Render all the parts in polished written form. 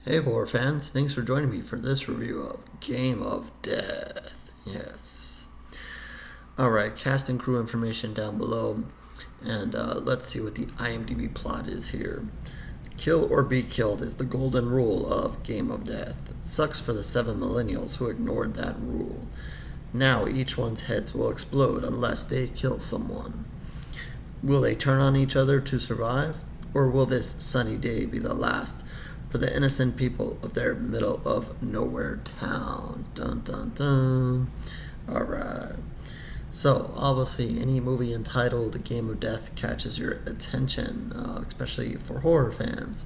Hey horror fans, thanks for joining me for this review of Game of Death. Yes. Alright, cast and crew information down below, and let's see what the IMDb plot is here. Kill or be killed is the golden rule of Game of Death. Sucks for the 7 millennials who ignored that rule. Now each one's heads will explode unless they kill someone. Will they turn on each other to survive? Or will this sunny day be the last for the innocent people of their middle of nowhere town? Dun dun dun. Alright. So, obviously, any movie entitled Game of Death catches your attention, especially for horror fans.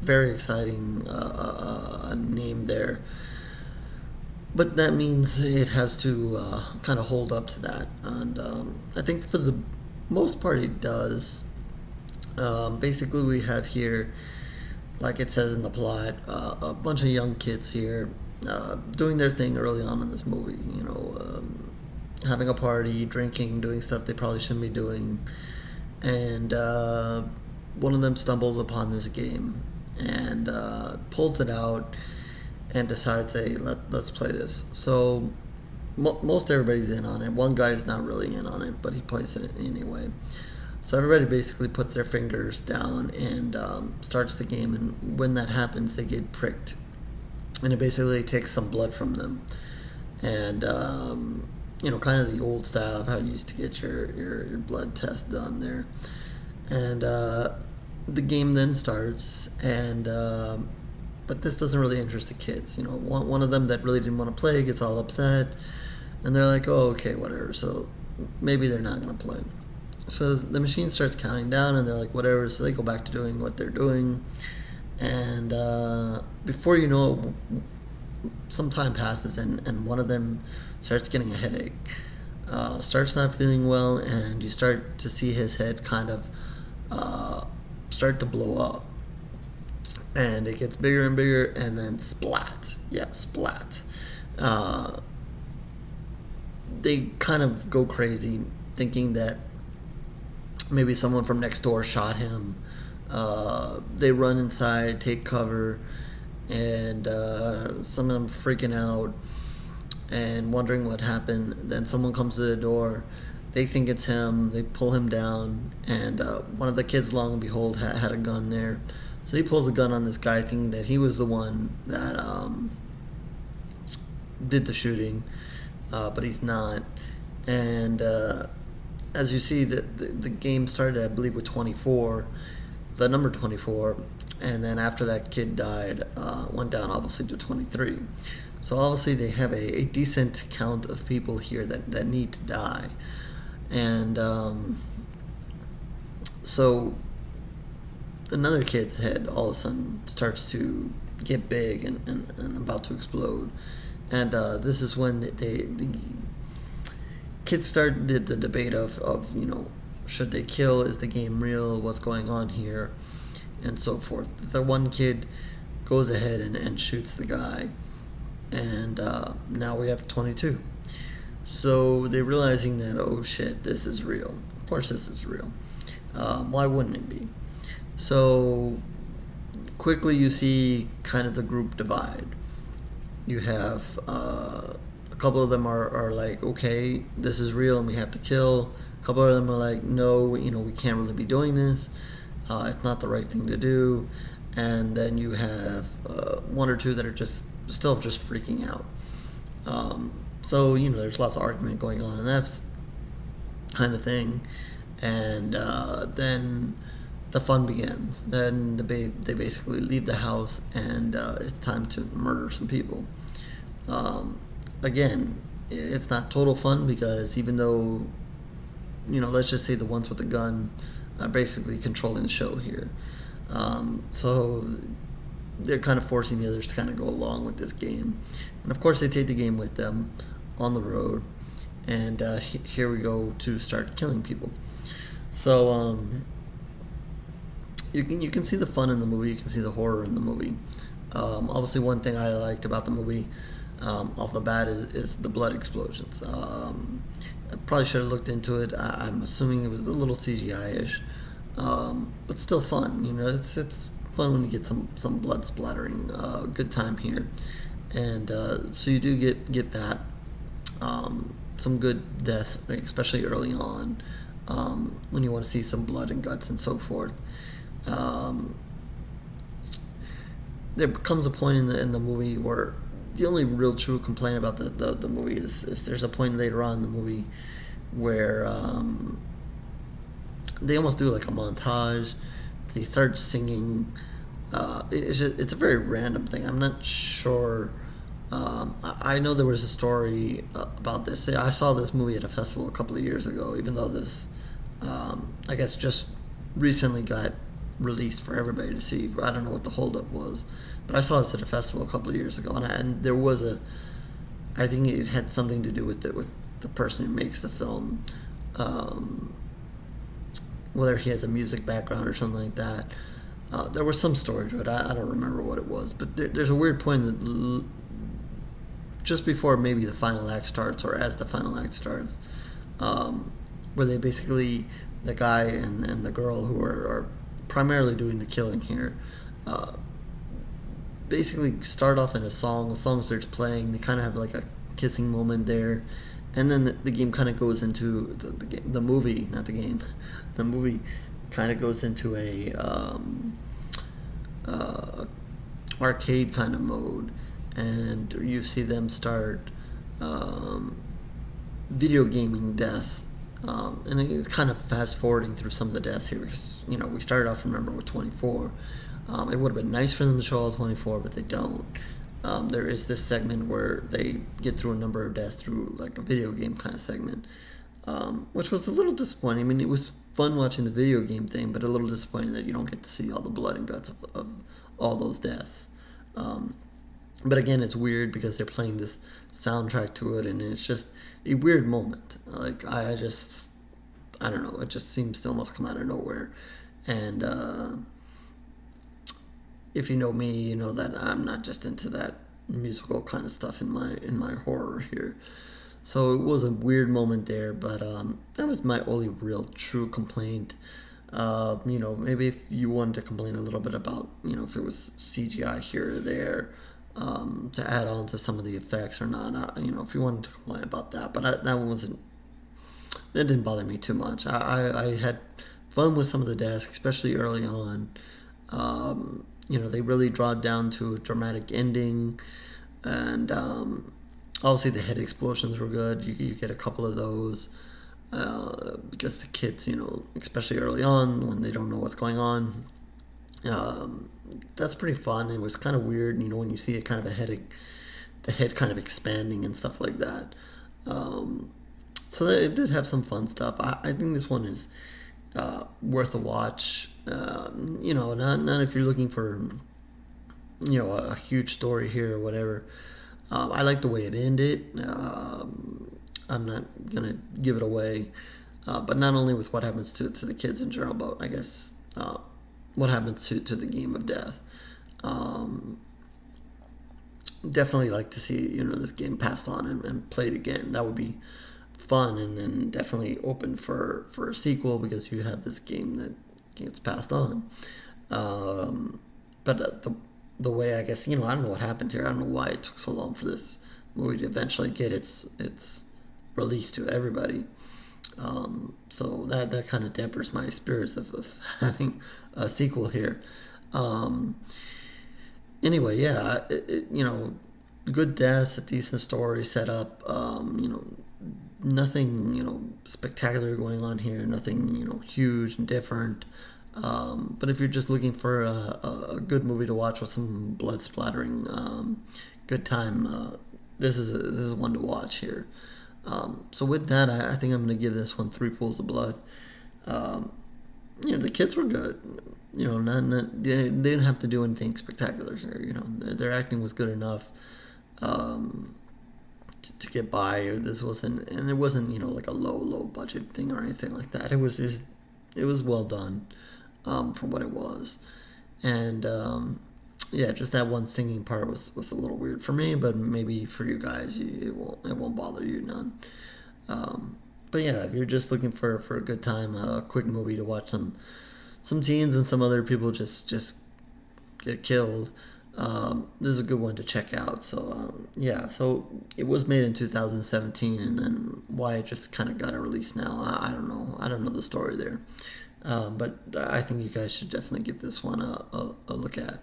Very exciting name there. But that means it has to kind of hold up to that. And I think for the most part it does. Basically, we have here, like it says in the plot, a bunch of young kids here doing their thing early on in this movie. Having a party, drinking, doing stuff they probably shouldn't be doing. And one of them stumbles upon this game and pulls it out and decides, hey, let's play this. So most everybody's in on it. One guy's not really in on it, but he plays it anyway. So everybody basically puts their fingers down and starts the game, and when that happens, they get pricked, and it basically takes some blood from them, and kind of the old style of how you used to get your blood test done there, and the game then starts, and but this doesn't really interest the kids. One of them that really didn't want to play gets all upset, and they're like, oh, okay, whatever. So maybe they're not going to play. So the machine starts counting down, and they're like, whatever. So they go back to doing what they're doing. And before you know it, some time passes, and one of them starts getting a headache. Starts not feeling well, and you start to see his head kind of start to blow up. And it gets bigger and bigger, and then splat. Yeah, splat. They kind of go crazy, thinking that maybe someone from next door shot him. They run inside, take cover, and some of them freaking out and wondering what happened. Then someone comes to the door. They think it's him. They pull him down, and one of the kids, long and behold, had a gun there. So he pulls the gun on this guy, thinking that he was the one that did the shooting, but he's not. And as you see, the game started, I believe, with 24, the number 24, and then after that kid died, went down obviously to 23. So obviously they have a decent count of people here that need to die. And so another kid's head all of a sudden starts to get big and about to explode. And this is when the kids start the debate of should they kill? Is the game real? What's going on here? And so forth. The one kid goes ahead and shoots the guy, and now we have 22. So they're realizing that, oh shit, this is real. Of course this is real. Why wouldn't it be? So quickly you see kind of the group divide. You have a couple of them are like, okay, this is real and we have to kill. A couple of them are like, no, we can't really be doing this. It's not the right thing to do. And then you have one or two that are still freaking out. So there's lots of argument going on, and that's kind of thing. And then the fun begins. Then they basically leave the house, and it's time to murder some people. Again, it's not total fun, because even though, let's just say the ones with the gun are basically controlling the show here. So they're kind of forcing the others to kind of go along with this game. And of course they take the game with them on the road. And here we go to start killing people. So you can see the fun in the movie. You can see the horror in the movie. Obviously, one thing I liked about the movie off the bat is the blood explosions. I probably should have looked into it. I'm assuming it was a little CGI-ish. but still fun. It's fun when you get some blood splattering. Good time here, and so you do get that. Some good deaths, especially early on, when you want to see some blood and guts and so forth. Um, there comes a point in the movie where the only real true complaint about the movie is there's a point later on in the movie where they almost do like a montage. They start singing. It's a very random thing. I'm not sure. I know there was a story about this. I saw this movie at a festival a couple of years ago, even though this, I guess, just recently got released for everybody to see. I don't know what the holdup was, but I saw this at a festival a couple of years ago, and there was I think it had something to do with the person who makes the film, whether he has a music background or something like that. There was some story to it. I don't remember what it was, but there's a weird point that just before maybe the final act starts, or as the final act starts, where they basically, the guy and the girl who are primarily doing the killing here, basically start off in a song. The song starts playing. They kind of have like a kissing moment there, and then the game kind of goes into the movie, not the game. The movie kind of goes into a arcade kind of mode, and you see them start video gaming death. And it's kind of fast forwarding through some of the deaths here because we started off, remember, with 24. It would have been nice for them to show all 24, but they don't. There is this segment where they get through a number of deaths through like a video game kind of segment, which was a little disappointing. I mean, it was fun watching the video game thing, but a little disappointing that you don't get to see all the blood and guts of all those deaths. But again, it's weird because they're playing this soundtrack to it, and it's just a weird moment. Like, I don't know, it just seems to almost come out of nowhere. And if you know me, you know that I'm not just into that musical kind of stuff in my horror here. So it was a weird moment there, but that was my only real true complaint. Maybe if you wanted to complain a little bit about, if it was CGI here or there, to add on to some of the effects or not, if you wanted to complain about that, but that didn't bother me too much. I had fun with some of the deaths, especially early on. They really draw it down to a dramatic ending, and obviously the head explosions were good. You get a couple of those, because the kids, especially early on when they don't know what's going on, that's pretty fun. It was kind of weird, when you see it kind of the head kind of expanding and stuff like that. So that it did have some fun stuff. I think this one is worth a watch. Not if you're looking for a huge story here or whatever. I like the way it ended. I'm not gonna give it away, but not only with what happens to the kids in general, but I guess what happens to the game of death. Definitely like to see this game passed on and played again. That would be fun, and definitely open for a sequel because you have this game that gets passed on. But the way, I guess, I don't know what happened here. I don't know why it took so long for this movie to eventually get its release to everybody. So that kind of dampers my spirits of having a sequel here. Anyway, yeah, good deaths, a decent story set up. Nothing spectacular going on here. Nothing huge and different. But if you're just looking for a good movie to watch with some blood splattering, good time, this is one to watch here. So with that, I think I'm going to give this one 3 pools of blood. The kids were good. They didn't have to do anything spectacular here. Their acting was good enough to get by. This wasn't, and it wasn't like a low budget thing or anything like that. It was well done for what it was, and just that one singing part was a little weird for me, but maybe for you guys it won't bother you none. But yeah, if you're just looking for a good time, a quick movie to watch some some teens and some other people just get killed. This is a good one to check out. So yeah, so it was made in 2017, and then why it just kind of got a release now, I don't know. I don't know the story there, but I think you guys should definitely give this one a look at.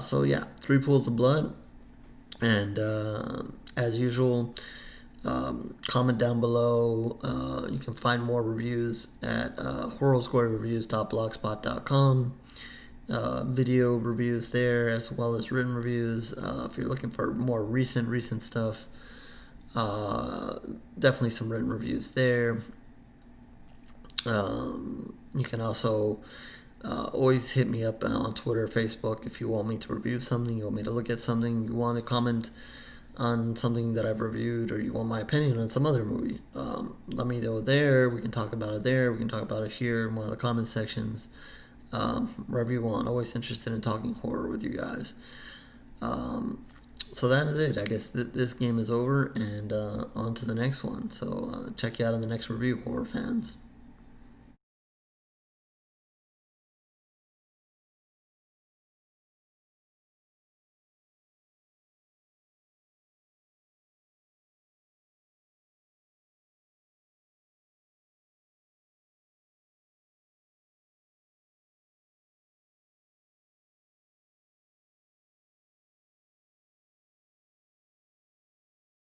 So yeah, Three Pools of Blood, and as usual, comment down below. You can find more reviews at horrorsquarereviews.blogspot.com. Video reviews there, as well as written reviews. If you're looking for more recent stuff, definitely some written reviews there. You can also always hit me up on Twitter, Facebook, if you want me to review something, you want me to look at something, you want to comment on something that I've reviewed, or you want my opinion on some other movie. Let me know there. We can talk about it there. We can talk about it here in one of the comment sections. Wherever you want. Always interested in talking horror with you guys. So that is it. I guess this game is over, and on to the next one. So check you out on the next review, horror fans.